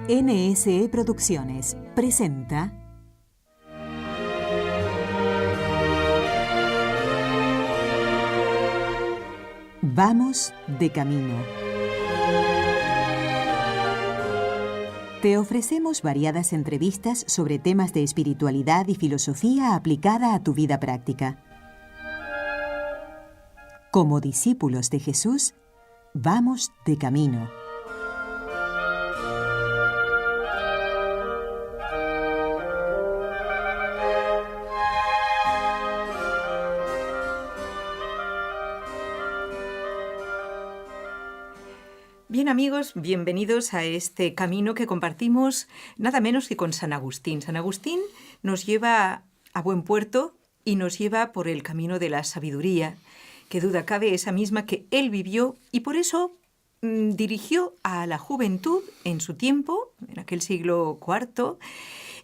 NSE Producciones presenta Vamos de camino. Te ofrecemos variadas entrevistas sobre temas de espiritualidad y filosofía aplicada a tu vida práctica. Como discípulos de Jesús, vamos de camino. Bien, amigos, bienvenidos a este camino que compartimos nada menos que con San Agustín. San Agustín nos lleva a buen puerto y nos lleva por el camino de la sabiduría, que duda cabe esa misma que él vivió y por eso dirigió a la juventud en su tiempo, en aquel siglo IV,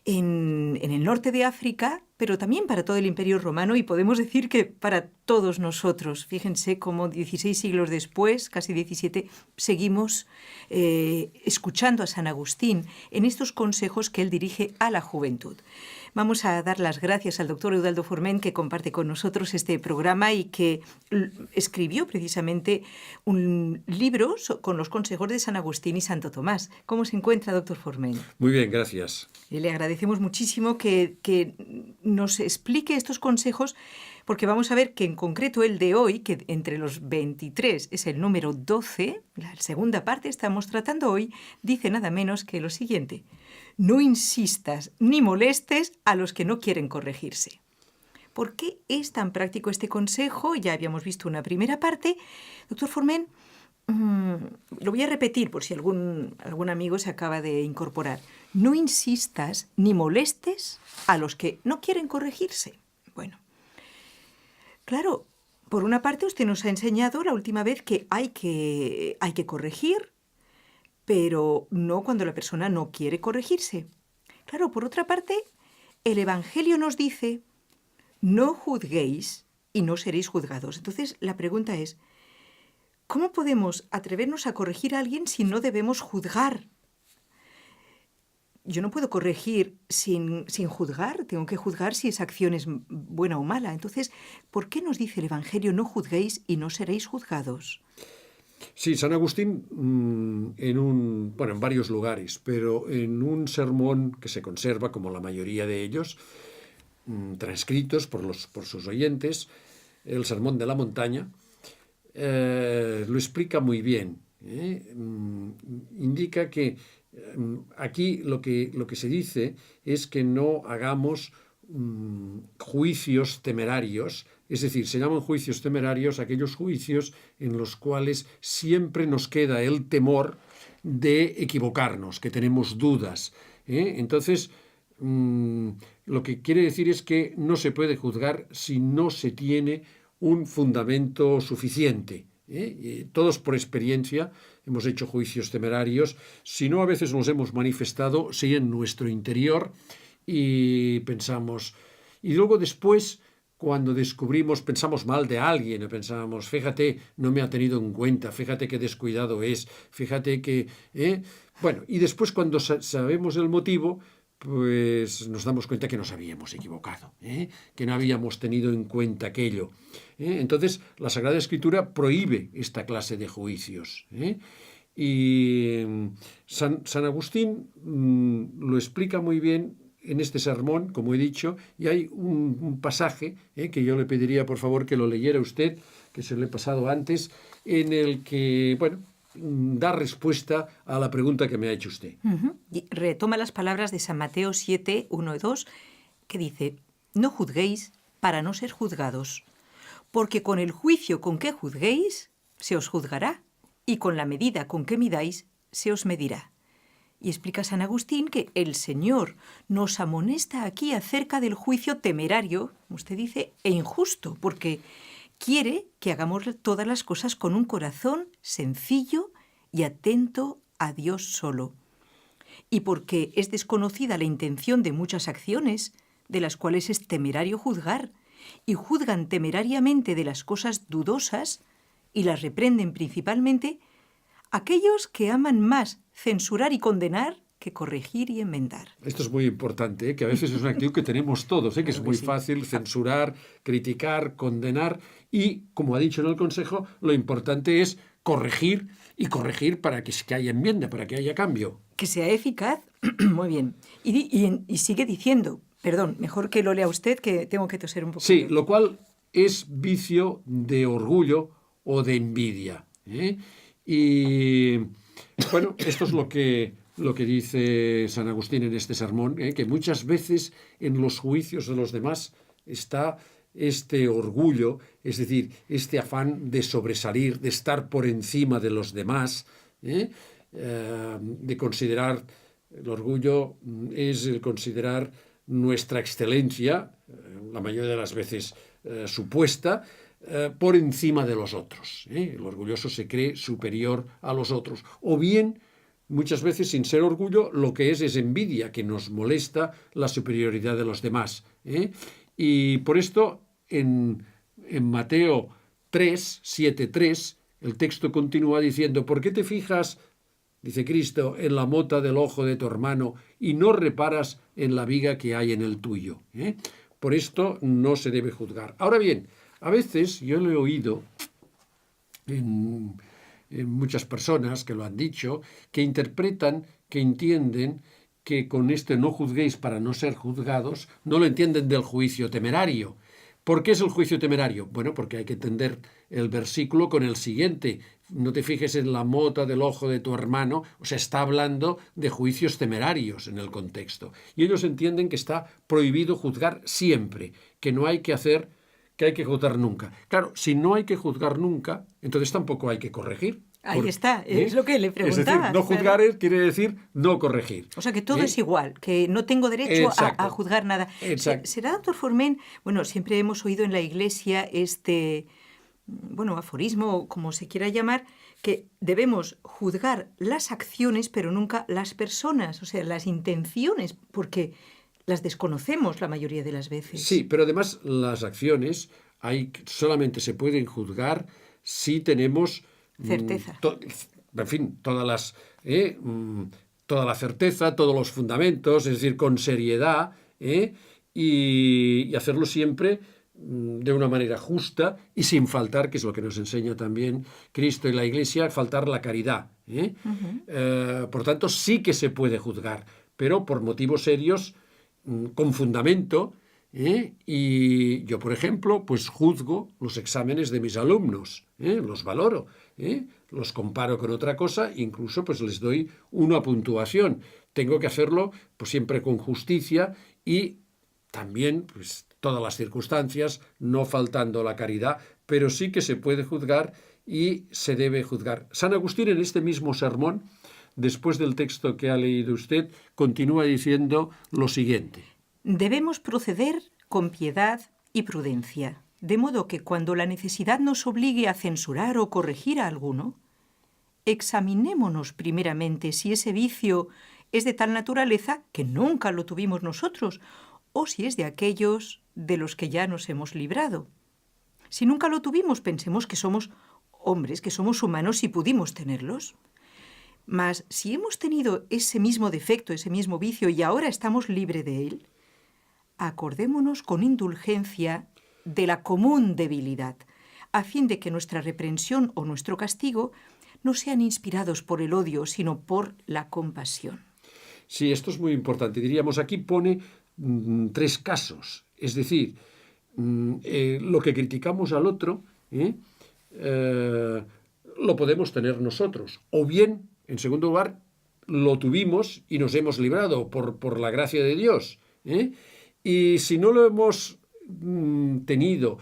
en el norte de África, pero también para todo el Imperio Romano y podemos decir que para todos nosotros. Fíjense cómo 16 siglos después, casi 17, seguimos escuchando a San Agustín en estos consejos que él dirige a la juventud. Vamos a dar las gracias al doctor Eudaldo Forment, que comparte con nosotros este programa y que escribió precisamente un libro con los consejos de San Agustín y Santo Tomás. ¿Cómo se encuentra, doctor Forment? Muy bien, gracias. Y le agradecemos muchísimo que nos explique estos consejos, porque vamos a ver que en concreto el de hoy, que entre los 23 es el número 12, la segunda parte estamos tratando hoy, dice nada menos que lo siguiente: no insistas ni molestes a los que no quieren corregirse. ¿Por qué es tan práctico este consejo? Ya habíamos visto una primera parte. Doctor Forment, lo voy a repetir por si algún amigo se acaba de incorporar. No insistas ni molestes a los que no quieren corregirse. Bueno, claro, por una parte usted nos ha enseñado la última vez que hay que corregir, pero no cuando la persona no quiere corregirse. Claro, por otra parte, el Evangelio nos dice: no juzguéis y no seréis juzgados. Entonces, la pregunta es: ¿cómo podemos atrevernos a corregir a alguien si no debemos juzgar? Yo no puedo corregir sin juzgar, tengo que juzgar si esa acción es buena o mala. Entonces, ¿por qué nos dice el Evangelio: no juzguéis y no seréis juzgados? Sí, San Agustín, en varios lugares, pero en un sermón que se conserva, como la mayoría de ellos, transcritos por sus oyentes, el Sermón de la Montaña, lo explica muy bien. Indica que aquí lo que se dice es que no hagamos juicios temerarios. Es decir, se llaman juicios temerarios aquellos juicios en los cuales siempre nos queda el temor de equivocarnos, que tenemos dudas. Entonces, lo que quiere decir es que no se puede juzgar si no se tiene un fundamento suficiente. Todos por experiencia hemos hecho juicios temerarios, si no a veces nos hemos manifestado, sí, en nuestro interior, y pensamos, y luego después, cuando descubrimos, pensamos mal de alguien, pensamos, fíjate, no me ha tenido en cuenta, fíjate qué descuidado es, fíjate que... y después cuando sabemos el motivo, pues nos damos cuenta que nos habíamos equivocado, que no habíamos tenido en cuenta aquello. Entonces, la Sagrada Escritura prohíbe esta clase de juicios. Y San Agustín lo explica muy bien en este sermón, como he dicho, y hay un pasaje que yo le pediría, por favor, que lo leyera usted, que se lo he pasado antes, en el que, da respuesta a la pregunta que me ha hecho usted. Y retoma las palabras de San Mateo 7, 1 y 2, que dice: no juzguéis para no ser juzgados, porque con el juicio con que juzguéis, se os juzgará, y con la medida con que midáis, se os medirá. Y explica San Agustín que el Señor nos amonesta aquí acerca del juicio temerario, como usted dice, e injusto, porque quiere que hagamos todas las cosas con un corazón sencillo y atento a Dios solo. Y porque es desconocida la intención de muchas acciones, de las cuales es temerario juzgar, y juzgan temerariamente de las cosas dudosas y las reprenden principalmente aquellos que aman más censurar y condenar que corregir y enmendar. Esto es muy importante, que a veces es una actitud que tenemos todos, que es muy fácil censurar, criticar, condenar y, como ha dicho en el consejo, lo importante es corregir y corregir para que haya enmienda, para que haya cambio. Que sea eficaz, muy bien. Y sigue diciendo, perdón, mejor que lo lea usted, que tengo que toser un poco. Sí, lo cual es vicio de orgullo o de envidia. Y bueno, esto es lo que dice San Agustín en este sermón, que muchas veces en los juicios de los demás está este orgullo, es decir, este afán de sobresalir, de estar por encima de los demás, de considerar, el orgullo es el considerar nuestra excelencia, la mayoría de las veces supuesta, por encima de los otros. El orgulloso se cree superior a los otros. O bien, muchas veces sin ser orgullo, lo que es envidia, que nos molesta la superioridad de los demás. Y por esto, en Mateo 3, 7, 3, el texto continúa diciendo: ¿por qué te fijas, dice Cristo, en la mota del ojo de tu hermano y no reparas en la viga que hay en el tuyo? Por esto no se debe juzgar. Ahora bien, a veces yo lo he oído en muchas personas que lo han dicho, que interpretan, que entienden que con este no juzguéis para no ser juzgados, no lo entienden del juicio temerario. ¿Por qué es el juicio temerario? Bueno, porque hay que entender el versículo con el siguiente: no te fijes en la mota del ojo de tu hermano. O sea, está hablando de juicios temerarios en el contexto. Y ellos entienden que está prohibido juzgar siempre, que no hay que hacer, que hay que juzgar nunca. Claro, si no hay que juzgar nunca, entonces tampoco hay que corregir. Ahí está, es lo que le preguntaba. Es decir, no juzgar quiere decir no corregir. O sea, que todo es igual, que no tengo derecho a juzgar nada. ¿Será, doctor Forment? Bueno, siempre hemos oído en la Iglesia este, aforismo, como se quiera llamar, que debemos juzgar las acciones, pero nunca las personas, o sea, las intenciones, porque las desconocemos la mayoría de las veces. Sí, pero además las acciones solamente se pueden juzgar si tenemos certeza. En fin, toda la certeza, todos los fundamentos, es decir, con seriedad, y hacerlo siempre de una manera justa y sin faltar, que es lo que nos enseña también Cristo y la Iglesia, faltar la caridad. Por tanto, sí que se puede juzgar, pero por motivos serios, con fundamento. Y yo, por ejemplo, pues juzgo los exámenes de mis alumnos, los valoro, los comparo con otra cosa, incluso pues les doy una puntuación. Tengo que hacerlo pues siempre con justicia y también pues todas las circunstancias, no faltando la caridad, pero sí que se puede juzgar y se debe juzgar. San Agustín, en este mismo sermón, después del texto que ha leído usted, continúa diciendo lo siguiente: debemos proceder con piedad y prudencia, de modo que cuando la necesidad nos obligue a censurar o corregir a alguno, examinémonos primeramente si ese vicio es de tal naturaleza que nunca lo tuvimos nosotros, o si es de aquellos de los que ya nos hemos librado. Si nunca lo tuvimos, pensemos que somos hombres, que somos humanos y pudimos tenerlos. Mas si hemos tenido ese mismo defecto, ese mismo vicio, y ahora estamos libres de él, acordémonos con indulgencia de la común debilidad, a fin de que nuestra reprensión o nuestro castigo no sean inspirados por el odio, sino por la compasión. Sí, esto es muy importante. Diríamos, aquí pone 3 casos. Es decir, lo que criticamos al otro lo podemos tener nosotros. O bien, en segundo lugar, lo tuvimos y nos hemos librado por la gracia de Dios. Y si no lo hemos tenido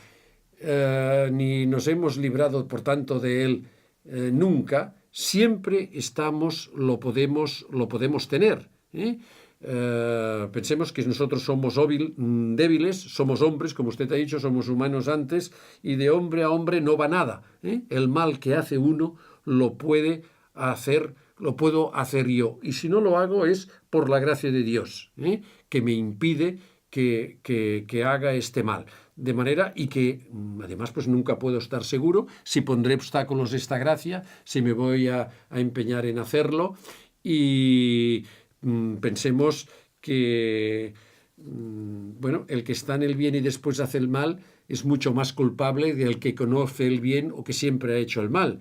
ni nos hemos librado, por tanto, de él nunca, siempre lo podemos tener. Pensemos que nosotros somos débiles, somos hombres, como usted ha dicho, somos humanos antes, y de hombre a hombre no va nada. El mal que hace uno lo puedo hacer yo, y si no lo hago es por la gracia de Dios, que me impide que haga este mal. De manera, y que además pues nunca puedo estar seguro si pondré obstáculos a esta gracia, si me voy a empeñar en hacerlo, pensemos que bueno, el que está en el bien y después hace el mal es mucho más culpable del que conoce el bien o que siempre ha hecho el mal.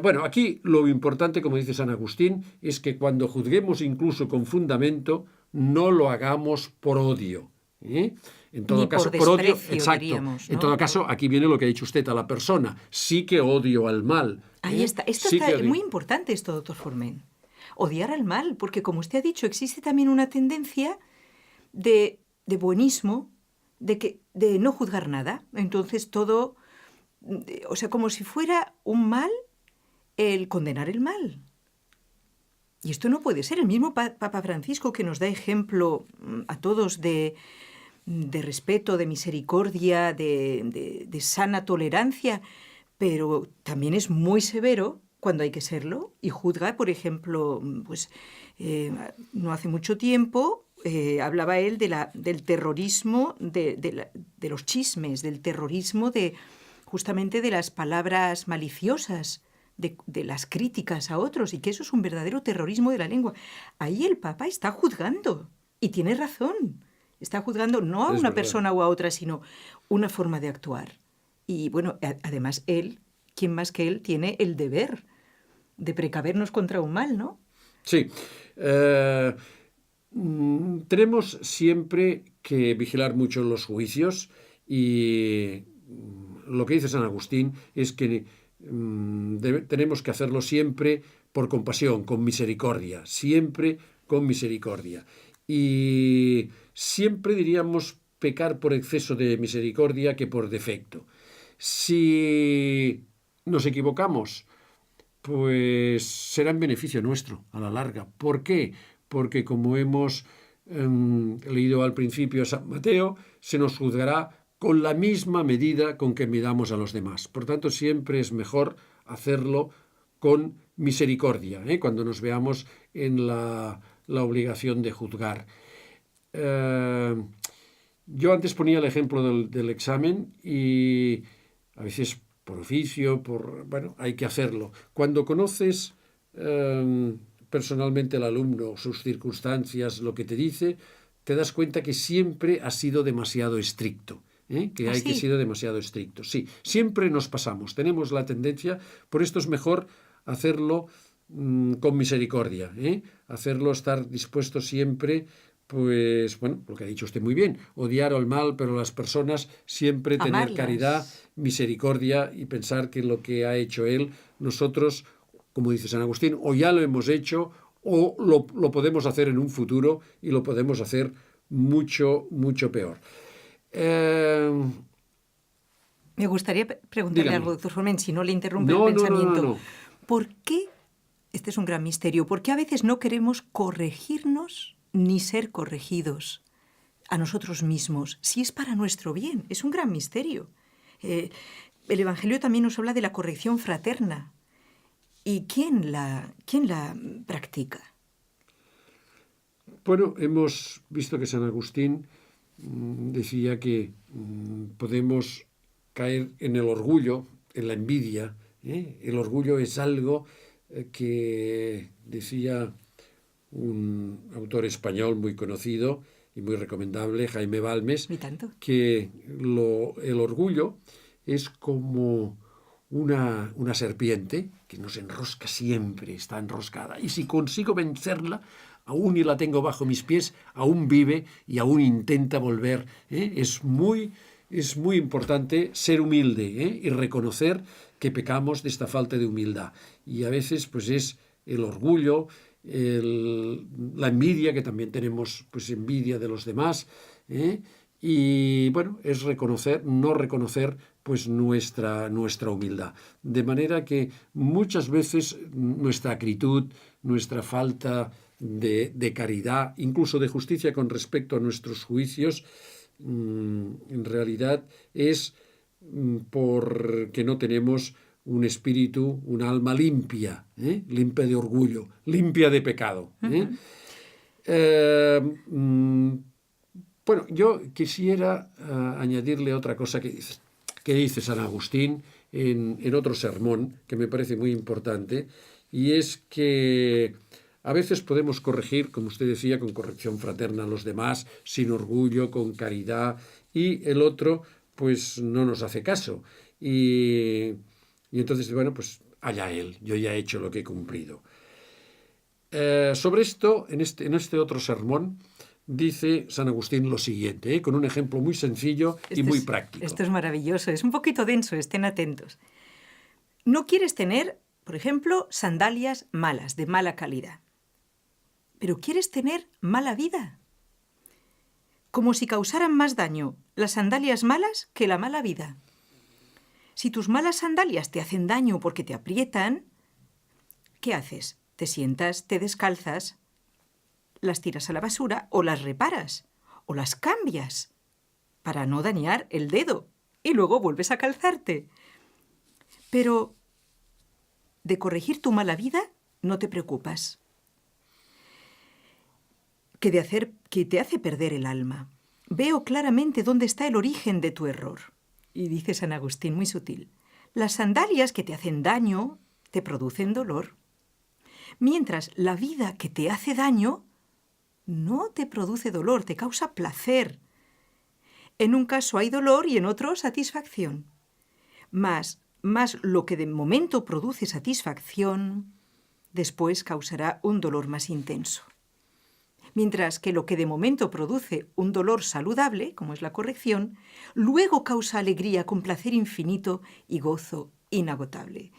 Bueno, aquí lo importante, como dice San Agustín, es que cuando juzguemos incluso con fundamento, no lo hagamos por odio. En todo Ni caso, por por odio, desprecio, exacto. diríamos, ¿no? En todo caso, aquí viene lo que ha dicho usted a la persona. Sí que odio al mal. Ahí está. Esto Sí está que odio. muy importante, esto, doctor Formen. Odiar al mal, porque como usted ha dicho, existe también una tendencia de buenismo, de no juzgar nada. Entonces todo, o sea, como si fuera un mal el condenar el mal. Y esto no puede ser. El mismo Papa Francisco, que nos da ejemplo a todos de respeto, de misericordia, de sana tolerancia, pero también es muy severo cuando hay que serlo y juzga, por ejemplo, pues no hace mucho tiempo hablaba él del terrorismo, de los chismes, del terrorismo justamente de las palabras maliciosas, de las críticas a otros, y que eso es un verdadero terrorismo de la lengua. Ahí el Papa está juzgando, y tiene razón. Está juzgando no a Es una verdad. persona o a otra, sino una forma de actuar. Y bueno, además él, ¿quién más que él, tiene el deber de precavernos contra un mal, ¿no? Sí. Tenemos siempre que vigilar mucho los juicios y lo que dice San Agustín es que tenemos que hacerlo siempre por compasión, con misericordia, siempre con misericordia. Y siempre diríamos pecar por exceso de misericordia que por defecto. Si nos equivocamos, pues será en beneficio nuestro a la larga. ¿Por qué? Porque como hemos leído al principio San Mateo, se nos juzgará con la misma medida con que midamos a los demás. Por tanto, siempre es mejor hacerlo con misericordia, cuando nos veamos en la obligación de juzgar. Yo antes ponía el ejemplo del examen y a veces por oficio, bueno, hay que hacerlo. Cuando conoces personalmente al alumno, sus circunstancias, lo que te dice, te das cuenta que siempre ha sido demasiado estricto. Que hay que ¿Así? ser demasiado estricto. Sí, siempre nos pasamos, tenemos la tendencia, por esto es mejor hacerlo con misericordia, hacerlo, estar dispuesto siempre, pues bueno, lo que ha dicho usted muy bien, odiar al mal, pero las personas siempre tener caridad, Amarlas. misericordia y pensar que lo que ha hecho él, nosotros, como dice San Agustín, o ya lo hemos hecho o lo podemos hacer en un futuro y lo podemos hacer mucho, mucho peor. Me gustaría preguntarle Dígame. algo, doctor Formen, si no le interrumpe el No, no, no, no, pensamiento. no. ¿Por qué, este es un gran misterio, por qué a veces no queremos corregirnos ni ser corregidos a nosotros mismos, si es para nuestro bien? Es un gran misterio. El Evangelio también nos habla de la corrección fraterna. ¿Y quién la practica? Bueno, hemos visto que San Agustín decía que podemos caer en el orgullo, en la envidia. El orgullo es algo que decía un autor español muy conocido y muy recomendable, Jaime Balmes, ¿Y tanto? que el orgullo es como una serpiente que nos enrosca siempre, está enroscada. Y si consigo vencerla, aún y la tengo bajo mis pies, aún vive y aún intenta volver. Es muy importante ser humilde y reconocer que pecamos de esta falta de humildad. Y a veces pues es el orgullo, la envidia, que también tenemos pues envidia de los demás, y bueno, es no reconocer pues nuestra humildad. De manera que muchas veces nuestra acritud, nuestra falta de caridad, incluso de justicia con respecto a nuestros juicios, en realidad es porque no tenemos un espíritu, un alma limpia, limpia de orgullo, limpia de pecado. Bueno, yo quisiera añadirle otra cosa que dice San Agustín en otro sermón que me parece muy importante, y es que A veces podemos corregir, como usted decía, con corrección fraterna a los demás, sin orgullo, con caridad, y el otro pues no nos hace caso. Y entonces, bueno, pues allá él, yo ya he hecho lo que he cumplido. Sobre esto, en este otro sermón, dice San Agustín lo siguiente, con un ejemplo muy sencillo y muy práctico. Esto es maravilloso, es un poquito denso, estén atentos. No quieres tener, por ejemplo, sandalias malas, de mala calidad, pero quieres tener mala vida. Como si causaran más daño las sandalias malas que la mala vida. Si tus malas sandalias te hacen daño porque te aprietan, ¿qué haces? Te sientas, te descalzas, las tiras a la basura o las reparas o las cambias para no dañar el dedo y luego vuelves a calzarte. Pero de corregir tu mala vida no te preocupas. Que te hace perder el alma. Veo claramente dónde está el origen de tu error. Y dice San Agustín, muy sutil, las sandalias que te hacen daño te producen dolor, mientras la vida que te hace daño no te produce dolor, te causa placer. En un caso hay dolor y en otro satisfacción. Más lo que de momento produce satisfacción, después causará un dolor más intenso. Mientras que lo que de momento produce un dolor saludable, como es la corrección, luego causa alegría con placer infinito y gozo inagotable.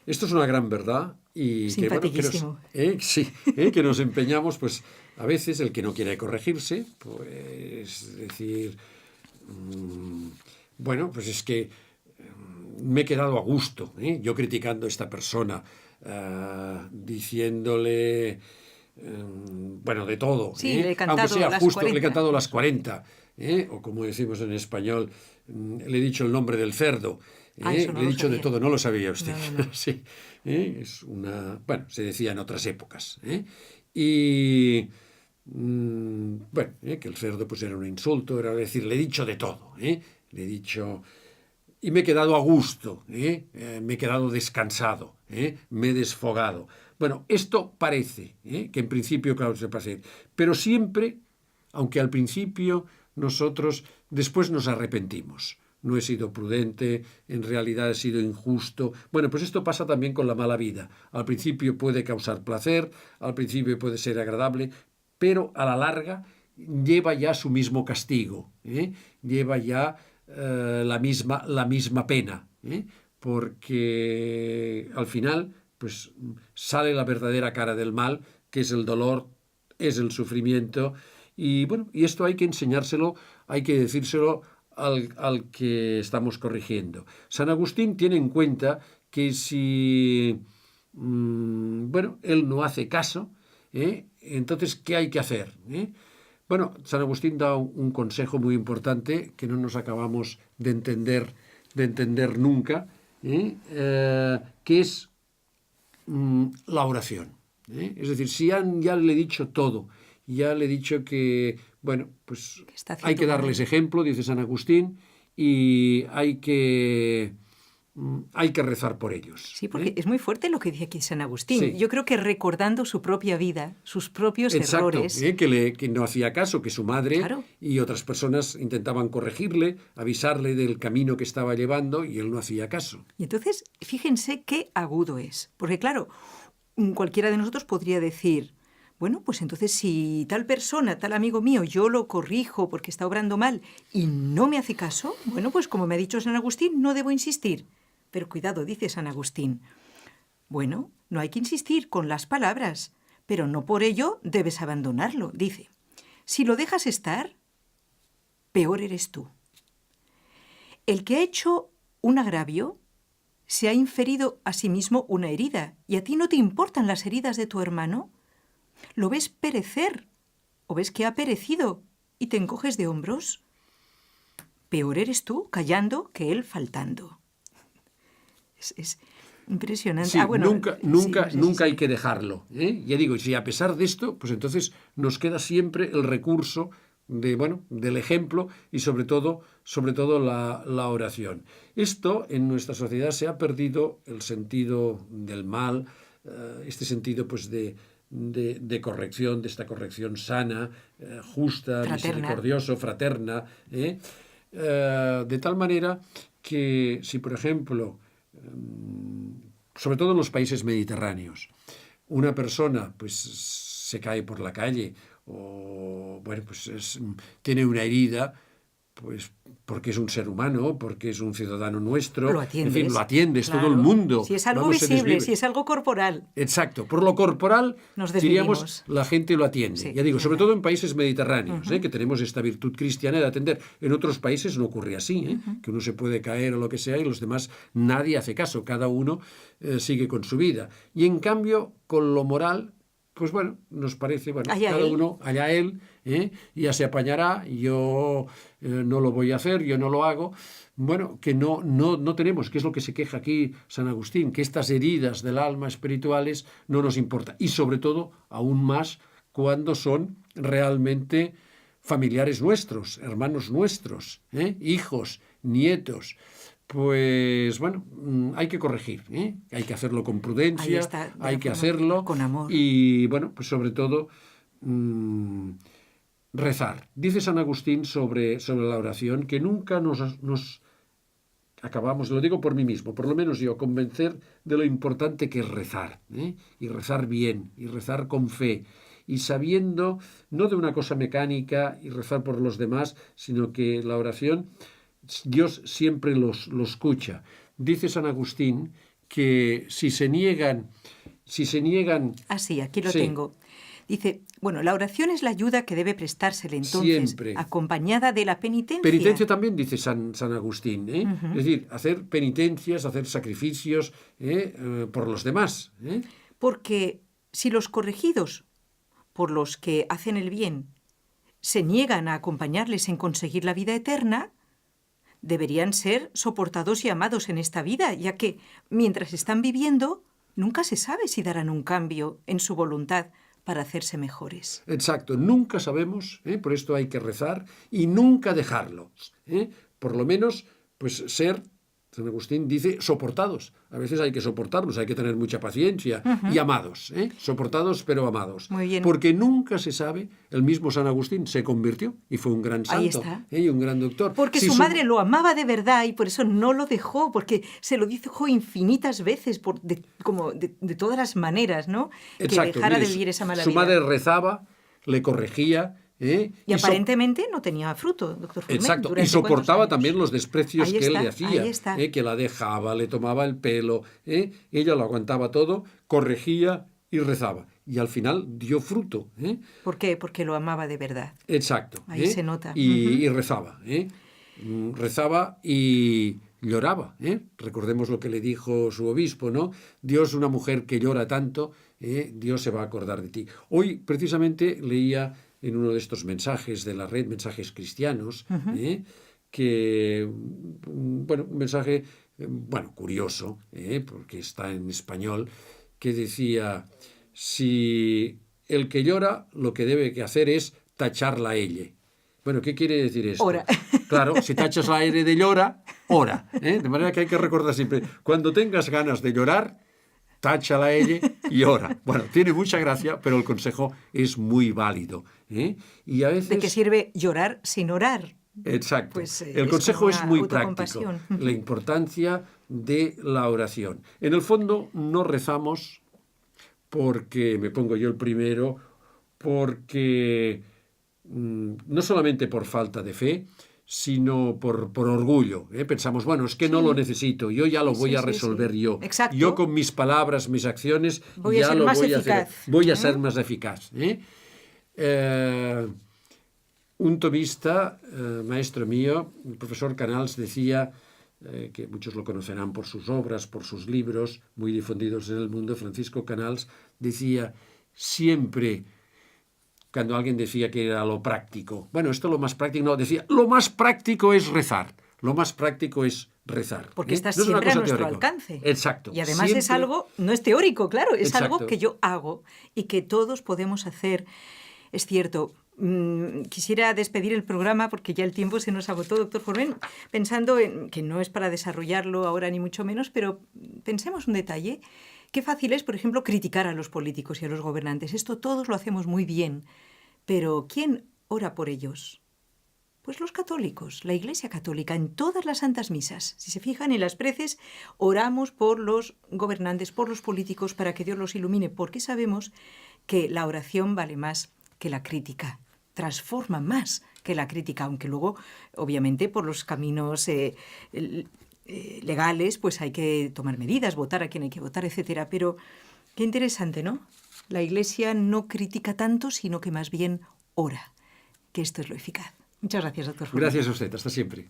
Esto es una gran verdad y simpaticísimo. Que nos empeñamos, pues a veces el que no quiere corregirse, pues decir, bueno, pues es que me he quedado a gusto, yo criticando a esta persona, diciéndole, bueno, de todo, sí, le he cantado aunque sea las justo, 40. le he cantado las 40, o como decimos en español, le he dicho el nombre del cerdo. Eso no le he lo sabía. De todo, no lo sabía usted. No. Sí, es una... Bueno, se decía en otras épocas. Y... bueno, que el cerdo pues era un insulto, era decir, le he dicho de todo. Le he dicho... Y me he quedado a gusto, me he quedado descansado, me he desfogado. Bueno, esto parece que en principio, claro, se pasa. Pero siempre, aunque al principio nosotros después nos arrepentimos. No he sido prudente, en realidad he sido injusto. Bueno, pues esto pasa también con la mala vida. Al principio puede causar placer, al principio puede ser agradable, pero a la larga lleva ya su mismo castigo, lleva ya la misma pena, porque al final pues sale la verdadera cara del mal, que es el dolor, es el sufrimiento, y bueno, y esto hay que enseñárselo, hay que decírselo al que estamos corrigiendo. San Agustín tiene en cuenta que si bueno, él no hace caso, entonces ¿qué hay que hacer? Bueno, San Agustín da un consejo muy importante que no nos acabamos de entender nunca, que es la oración. Es decir, si ya le he dicho todo, ya le he dicho que, bueno, pues hay que darles ejemplo, dice San Agustín, y hay que rezar por ellos. Sí, porque es muy fuerte lo que dice aquí San Agustín. Sí. Yo creo que recordando su propia vida, sus propios errores. Que no hacía caso, que su madre y otras personas intentaban corregirle, avisarle del camino que estaba llevando y él no hacía caso. Y entonces, fíjense qué agudo es. Porque claro, cualquiera de nosotros podría decir, bueno, pues entonces si tal persona, tal amigo mío, yo lo corrijo porque está obrando mal y no me hace caso, bueno, pues como me ha dicho San Agustín, no debo insistir. Pero cuidado, dice San Agustín. Bueno, no hay que insistir con las palabras, pero no por ello debes abandonarlo, dice. Si lo dejas estar, peor eres tú. El que ha hecho un agravio se ha inferido a sí mismo una herida, y a ti no te importan las heridas de tu hermano. ¿Lo ves perecer o ves que ha perecido y te encoges de hombros? Peor eres tú callando que él faltando. Es impresionante. Sí, nunca hay que dejarlo. Ya digo, si a pesar de esto, pues entonces nos queda siempre el recurso del ejemplo y sobre todo la oración. Esto en nuestra sociedad se ha perdido el sentido del mal, este sentido pues de de corrección, de esta corrección sana, justa, Fraterna. misericordiosa, fraterna, de tal manera que si, por ejemplo, sobre todo en los países mediterráneos, una persona pues se cae por la calle o bueno, pues tiene una herida, pues porque es un ser humano, porque es un ciudadano nuestro, Lo atiendes. en fin, lo atiendes, Claro. todo el mundo. Si es algo Vamos, se visible, desvive. si es algo corporal. Exacto, por lo corporal, Nos diríamos, desvivimos. la gente lo atiende. Sí, Ya digo, es sobre verdad. todo en países mediterráneos, que tenemos esta virtud cristiana de atender. En otros países no ocurre así, que uno se puede caer o lo que sea y los demás nadie hace caso, cada uno sigue con su vida. Y en cambio, con lo moral, pues bueno, nos parece, bueno, Allá cada él. uno, allá él, ya se apañará, yo no lo voy a hacer, yo no lo hago. Bueno, que no tenemos, que es lo que se queja aquí San Agustín, que estas heridas del alma espirituales no nos importan. Y sobre todo, aún más, cuando son realmente familiares nuestros, hermanos nuestros, hijos, nietos. Pues bueno, hay que corregir, hay que hacerlo con Ahí prudencia, está, de hay que acuerdo, hacerlo con amor. y bueno, pues sobre todo rezar. Dice San Agustín sobre la oración que nunca nos acabamos, lo digo por mí mismo, por lo menos yo, convencer de lo importante que es rezar, y rezar bien, y rezar con fe, y sabiendo, no de una cosa mecánica y rezar por los demás, sino que la oración Dios siempre lo escucha. Dice San Agustín que si se niegan... Ah, sí, aquí lo Sí. tengo. Dice, bueno, la oración es la ayuda que debe prestársele entonces, Siempre. acompañada de la penitencia. Penitencia también, dice San Agustín, Es decir, hacer penitencias, hacer sacrificios por los demás. Porque si los corregidos por los que hacen el bien se niegan a acompañarles en conseguir la vida eterna, deberían ser soportados y amados en esta vida, ya que mientras están viviendo, nunca se sabe si darán un cambio en su voluntad para hacerse mejores. Exacto, nunca sabemos, por esto hay que rezar y nunca dejarlos. Por lo menos, pues ser, San Agustín dice, soportados. A veces hay que soportarlos, hay que tener mucha paciencia y amados, soportados pero amados. Muy bien. Porque nunca se sabe, el mismo San Agustín se convirtió y fue un gran Ahí santo está. y un gran doctor. Porque Si su madre lo amaba de verdad y por eso no lo dejó, porque se lo dijo infinitas veces, de todas las maneras, ¿no? Exacto, que dejara mire, de vivir esa mala su vida. madre rezaba, le corregía. Y aparentemente no tenía fruto, doctor Forment. Exacto, y ¿durante soportaba cuántos años? también los desprecios Ahí que él está, le hacía, ahí está. Que la dejaba, le tomaba el pelo, ella lo aguantaba todo, corregía y rezaba. Y al final dio fruto. ¿Por qué? Porque lo amaba de verdad. Exacto. Ahí se nota. Y rezaba. Rezaba y lloraba. Recordemos lo que le dijo su obispo, ¿no? Dios, una mujer que llora tanto, Dios se va a acordar de ti. Hoy, precisamente, leía en uno de estos mensajes de la red, mensajes cristianos, que, bueno, un mensaje, curioso, porque está en español, que decía, si el que llora lo que debe que hacer es tacharla a ella. Bueno, ¿qué quiere decir esto? Ora. Claro, si tachas la R de llora, ora. De manera que hay que recordar siempre, cuando tengas ganas de llorar, táchala a ella y ora. Bueno, tiene mucha gracia, pero el consejo es muy válido. Y a veces... ¿De qué sirve llorar sin orar? Exacto. Pues, el es consejo como es una muy práctico. autocompasión. La importancia de la oración. En el fondo no rezamos porque, me pongo yo el primero, porque no solamente por falta de fe, sino por orgullo. Pensamos, bueno, es que no lo necesito, yo ya lo voy a resolver yo. Exacto. Yo con mis palabras, mis acciones, Voy a ya ser lo más voy a eficaz. hacer. Voy a ser más eficaz. Un tomista, maestro mío, el profesor Canals, decía, que muchos lo conocerán por sus obras, por sus libros, muy difundidos en el mundo, Francisco Canals, decía, siempre, cuando alguien decía que era lo práctico, bueno, esto lo más práctico, no, decía, lo más práctico es rezar, lo más práctico es rezar. Porque está No es una siempre a cosa nuestro teórica. alcance. Exacto. Y además es siempre... algo, no es teórico, claro, es Exacto. algo que yo hago y que todos podemos hacer. Es cierto. Quisiera despedir el programa porque ya el tiempo se nos agotó, doctor Forment, pensando en que no es para desarrollarlo ahora ni mucho menos, pero pensemos un detalle, Qué fácil es, por ejemplo, criticar a los políticos y a los gobernantes. Esto todos lo hacemos muy bien. Pero ¿quién ora por ellos? Pues los católicos, la Iglesia Católica, en todas las santas misas. Si se fijan en las preces, oramos por los gobernantes, por los políticos, para que Dios los ilumine, porque sabemos que la oración vale más que la crítica, transforma más que la crítica, aunque luego, obviamente, por los caminos legales, pues hay que tomar medidas, votar a quien hay que votar, etcétera. Pero qué interesante, ¿no? La Iglesia no critica tanto, sino que más bien ora, que esto es lo eficaz. Muchas gracias, doctor Forno. Gracias a usted. Hasta siempre.